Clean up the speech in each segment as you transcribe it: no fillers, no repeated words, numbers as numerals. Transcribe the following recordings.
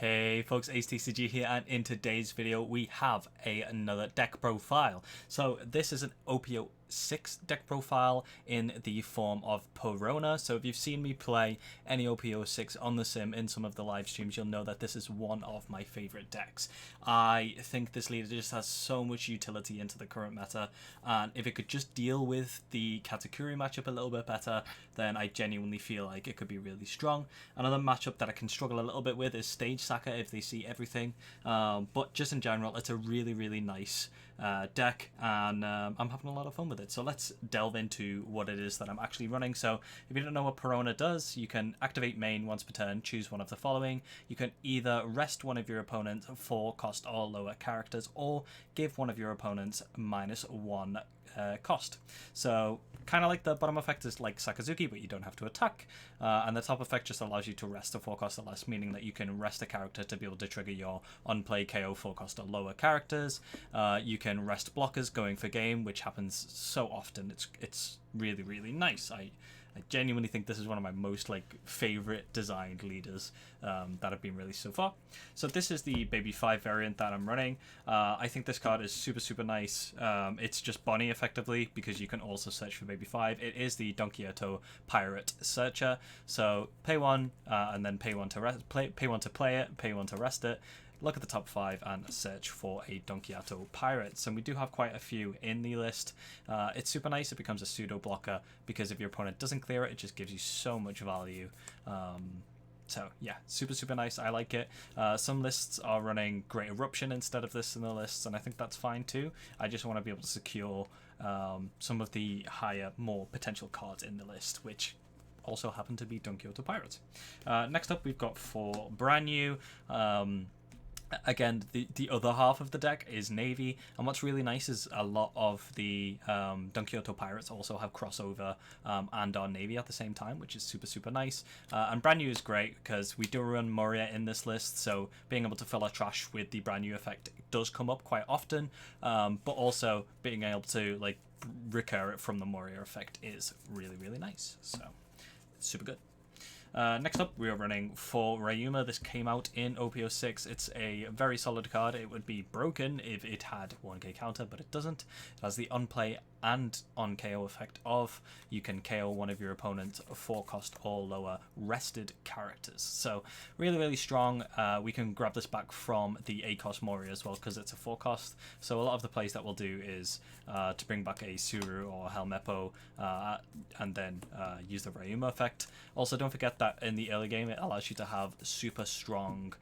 Hey folks, AceTCG here, and in today's video we have another deck profile. So this is an OP06 deck profile in the form of Perona. So if you've seen me play any OP06 on the sim in some of the live streams, you'll know that this is one of my favorite decks. I think this leader just has so much utility into the current meta, and if it could just deal with the Katakuri matchup a little bit better, then I genuinely feel like it could be really strong. Another matchup that I can struggle a little bit with is Stage Saka if they see everything, but just in general it's a really nice deck, and I'm having a lot of fun with it. So let's delve into what it is that I'm actually running. So if you don't know what Perona does, you can activate main once per turn, choose one of the following. You can either rest one of your opponent's 4 cost or lower characters, or give one of your opponents -1 cost. So kind of like the bottom effect is like Sakazuki, but you don't have to attack, and the top effect just allows you to rest a 4 cost or less, meaning that you can rest a character to be able to trigger your on-play KO 4 cost or lower characters. You can rest blockers going for game, which happens so often. It's really nice. I genuinely think this is one of my most favorite designed leaders that have been released so far. So this is the Baby 5 variant that I'm running. I think this card is super nice. It's just Bonnie effectively, because you can also search for Baby 5. It is the Donquixote Pirate Searcher. So pay 1 and then pay 1 to pay 1 to play it, pay 1 to rest it. Look at the top 5 and search for a Donquixote Pirates, and we do have quite a few in the list. It's super nice. It becomes a pseudo blocker because if your opponent doesn't clear it, it just gives you so much value. So yeah, super nice. I like it. Some lists are running Great Eruption instead of this in the lists, and I think that's fine too. I just want to be able to secure some of the higher, more potential cards in the list, which also happen to be Donquixote Pirates. Next up, we've got 4 brand new. Again, the other half of the deck is Navy, and what's really nice is a lot of the Donquixote Pirates also have crossover and are Navy at the same time, which is super nice. And brand new is great because we do run Moria in this list, so being able to fill our trash with the brand new effect does come up quite often, but also being able to recur it from the Moria effect is really nice. So it's super good. Next up, we are running for Ryuma. This came out in OP06. It's a very solid card. It would be broken if it had 1k counter, but it doesn't. It has the on-play and on-KO effect of you can KO one of your opponent's 4 cost or lower rested characters. So really strong. We can grab this back from the 8 cost Moria as well because it's a 4 cost. So a lot of the plays that we'll do is to bring back a Suru or Helmeppo and then use the Ryuma effect. Also, don't forget that in the early game it allows you to have super strong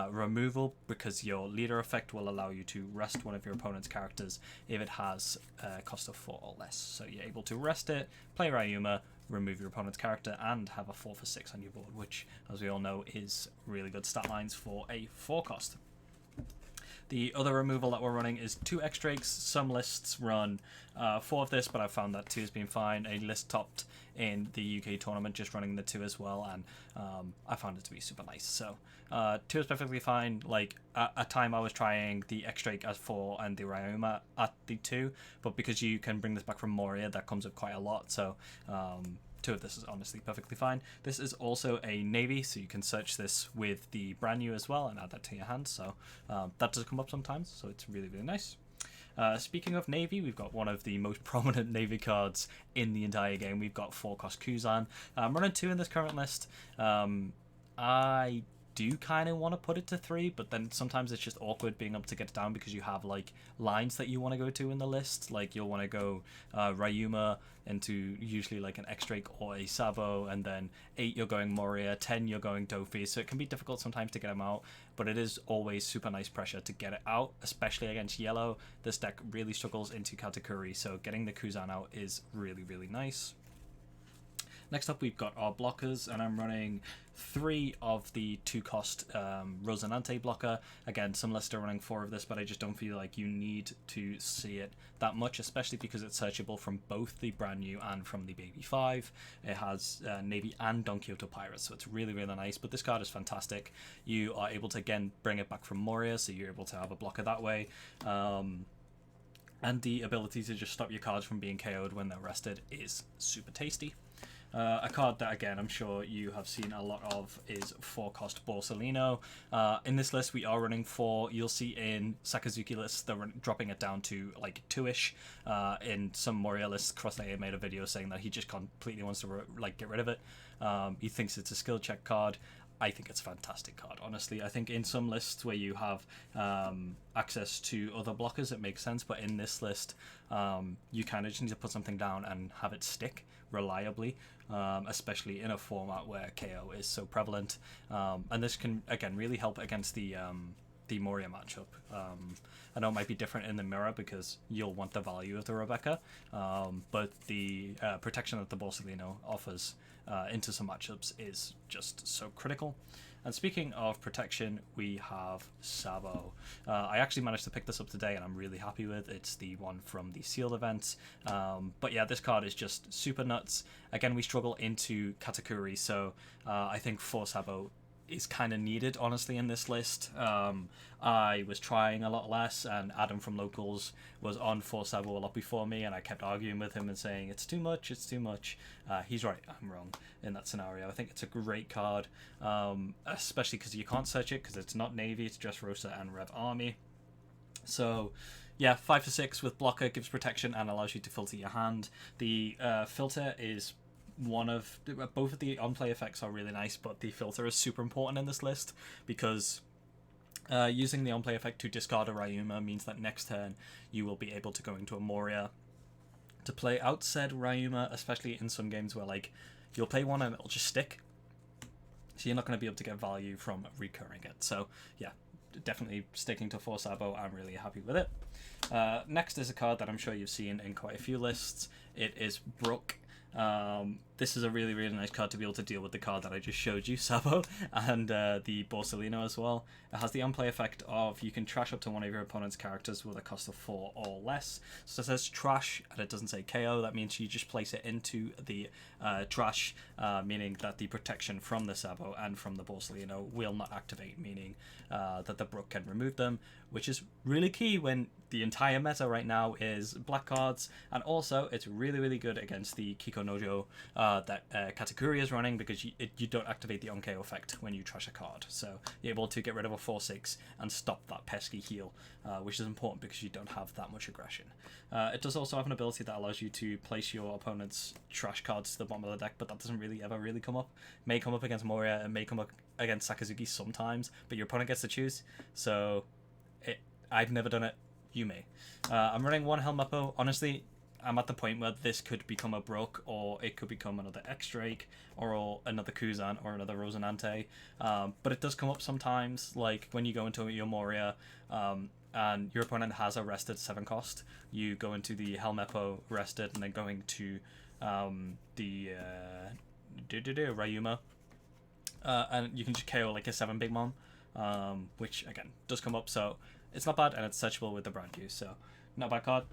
removal, because your leader effect will allow you to rest one of your opponent's characters if it has a cost of 4 or less. So you're able to rest it, play Ryuma, remove your opponent's character, and have a 4 for 6 on your board, which, as we all know, is really good stat lines for a 4 cost. The other removal that we're running is 2 X-Drakes. Some lists run 4 of this, but I've found that 2 has been fine. A list topped in the UK tournament just running the 2 as well, and I found it to be super nice. So 2 is perfectly fine. At a time I was trying the X-Drake as 4 and the Ryuma at the 2, but because you can bring this back from Moria, that comes with quite a lot. So 2 of this is honestly perfectly fine. This is also a Navy, so you can search this with the brand new as well and add that to your hand. So that does come up sometimes, so it's really nice. Speaking of Navy, we've got one of the most prominent Navy cards in the entire game. We've got 4 cost Kuzan. I'm running 2 in this current list. I do kind of want to put it to 3, but then sometimes it's just awkward being able to get it down because you have lines that you want to go to in the list. You'll want to go Ryuma into usually an X-Drake or a Sabo, and then 8 you're going Moria, 10 you're going Dofi, so it can be difficult sometimes to get them out, but it is always super nice pressure to get it out, especially against yellow. This deck really struggles into Katakuri, so getting the Kuzan out is really nice. Next up, we've got our blockers, and I'm running 3 of the 2 cost Rosinante blocker. Again, some lists are running 4 of this, but I just don't feel like you need to see it that much, especially because it's searchable from both the brand new and from the Baby 5. It has Navy and Donquixote Pirates, so it's really nice, but this card is fantastic. You are able to, again, bring it back from Moria, so you're able to have a blocker that way. And the ability to just stop your cards from being KO'd when they're rested is super tasty. A card that, again, I'm sure you have seen a lot of is 4-cost Borsalino. In this list, we are running 4. You'll see in Sakazuki lists, they're dropping it down to like 2-ish. In some Moria lists, Crosshair made a video saying that he just completely wants to get rid of it. He thinks it's a skill check card. I think it's a fantastic card, honestly. I think in some lists where you have access to other blockers, it makes sense. But in this list, you kind of just need to put something down and have it stick reliably, especially in a format where KO is so prevalent. And this can, again, really help against the Moria matchup. I know it might be different in the mirror because you'll want the value of the Rebecca, but the protection that the Borsalino offers into some matchups is just so critical. And speaking of protection, we have Sabo. I actually managed to pick this up today and I'm really happy with it. It's the one from the sealed events. But yeah, this card is just super nuts. Again, we struggle into Katakuri, so I think 4 Sabo is kind of needed, honestly, in this list. I was trying a lot less, and Adam from Locals was on 4 Sabo a lot before me, and I kept arguing with him and saying, it's too much, it's too much. He's right, I'm wrong in that scenario. I think it's a great card, especially because you can't search it, because it's not Navy, it's just Rosa and Rev Army. So yeah, 5 for 6 with blocker, gives protection and allows you to filter your hand. The filter is both of the on-play effects are really nice, but the filter is super important in this list because using the on-play effect to discard a Ryuma means that next turn you will be able to go into a Moria to play out said Ryuma, especially in some games where like you'll play one and it'll just stick, so you're not going to be able to get value from recurring it. So yeah, definitely sticking to 4 Sabo. I'm really happy with it. Next is a card that I'm sure you've seen in quite a few lists. It is Brook. This is a really, really nice card to be able to deal with the card that I just showed you, Sabo, and the Borsalino as well. It has the on-play effect of you can trash up to one of your opponent's characters with a cost of 4 or less. So it says trash, and it doesn't say KO. That means you just place it into the trash, meaning that the protection from the Sabo and from the Borsalino will not activate, meaning that the Brook can remove them, which is really key when the entire meta right now is black cards, and also it's really, really good against the Kiko Nojo that Katakuri is running, because you don't activate the on-KO effect when you trash a card, so you're able to get rid of a 4/6 and stop that pesky heal, which is important because you don't have that much aggression. It does also have an ability that allows you to place your opponent's trash cards to the bottom of the deck, but that doesn't really ever really come up. May come up against Moria, and may come up against Sakazuki sometimes, but your opponent gets to choose, so I've never done it. You may. I'm running 1 Helmeppo. Honestly, I'm at the point where this could become a Brook, or it could become another X-Drake, or another Kuzan, or another Rosinante. But it does come up sometimes, like when you go into your Moria, and your opponent has a rested 7 cost. You go into the Helmeppo rested, and then going to the Ryuma, and you can just KO like a 7 Big Mom, which again does come up, so it's not bad, and it's searchable with the brand new, so not a bad card.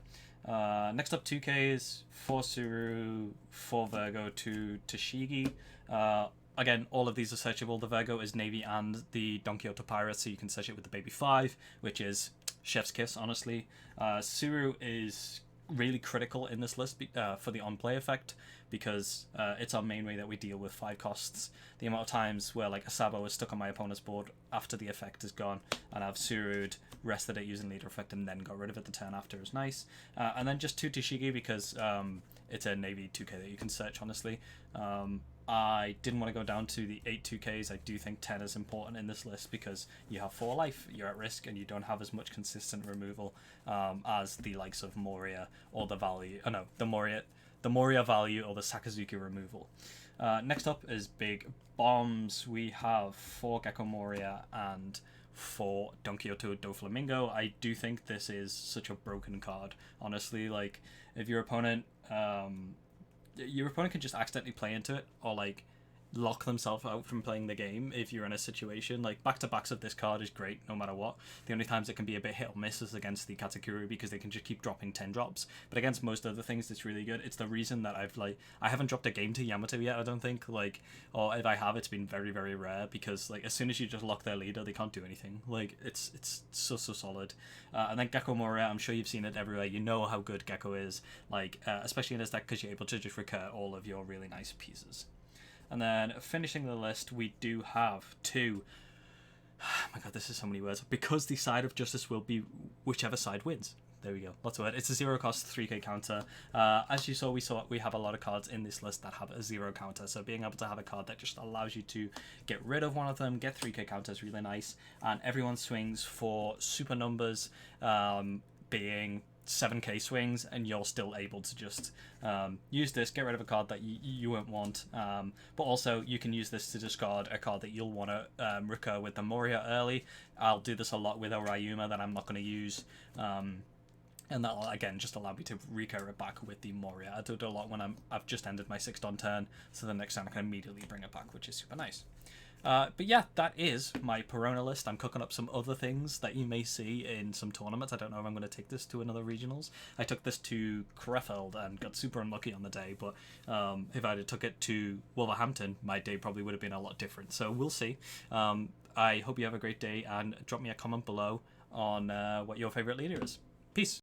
Next up, 2Ks, 4 Suru, 4 Virgo, 2 Tashigi. Again, all of these are searchable. The Virgo is Navy and the Donquixote Pirate, so you can search it with the Baby 5, which is chef's kiss, honestly. Suru is really critical in this list for the on-play effect, because it's our main way that we deal with 5 costs. The amount of times where like a Sabo is stuck on my opponent's board after the effect is gone, and I've Suru'd, rested it using leader effect, and then got rid of it the turn after is nice. And then just 2 Tashigi because it's a Navy 2K that you can search, honestly. I didn't want to go down to the 8 2Ks. I do think 10 is important in this list because you have 4 life, you're at risk, and you don't have as much consistent removal as the likes of Moria or the value. Oh no, the Moria value or the Sakazuki removal. Next up is big bombs. We have 4 Gecko Moria and 4 Donquixote Doflamingo. I do think this is such a broken card, honestly. Like, if your opponent can just accidentally play into it, or like lock themselves out from playing the game if you're in a situation. Like, back-to-backs of this card is great no matter what. The only times it can be a bit hit or miss is against the Katakuri, because they can just keep dropping 10 drops. But against most other things, it's really good. It's the reason that I haven't dropped a game to Yamato yet, I don't think. Like, or if I have, it's been very, very rare, because like as soon as you just lock their leader, they can't do anything. Like, it's so solid. And then Gecko Moria, I'm sure you've seen it everywhere. You know how good Gecko is, like especially in this deck, because you're able to just recur all of your really nice pieces. And then finishing the list, we do have two. Oh my god, this is so many words. Because the side of justice will be whichever side wins. There we go. Lots of words. It's a 0 cost 3k counter. As you saw, we have a lot of cards in this list that have a 0 counter. So being able to have a card that just allows you to get rid of one of them, get 3k counter is really nice. And everyone swings for super numbers, being 7k swings, and you're still able to just use this, get rid of a card that you won't want, but also you can use this to discard a card that you'll want to recur with the Moria early. I'll do this a lot with a Ryuma that I'm not going to use, and that'll again just allow me to recur it back with the Moria. I do it a lot when I've just ended my 6th on turn, so the next time I can immediately bring it back, which is super nice. But yeah, that is my Perona list. I'm cooking up some other things that you may see in some tournaments. I don't know if I'm going to take this to another regionals. I took this to Krefeld and got super unlucky on the day, but if I had took it to Wolverhampton, my day probably would have been a lot different. So we'll see. I hope you have a great day, and drop me a comment below on what your favourite leader is. Peace.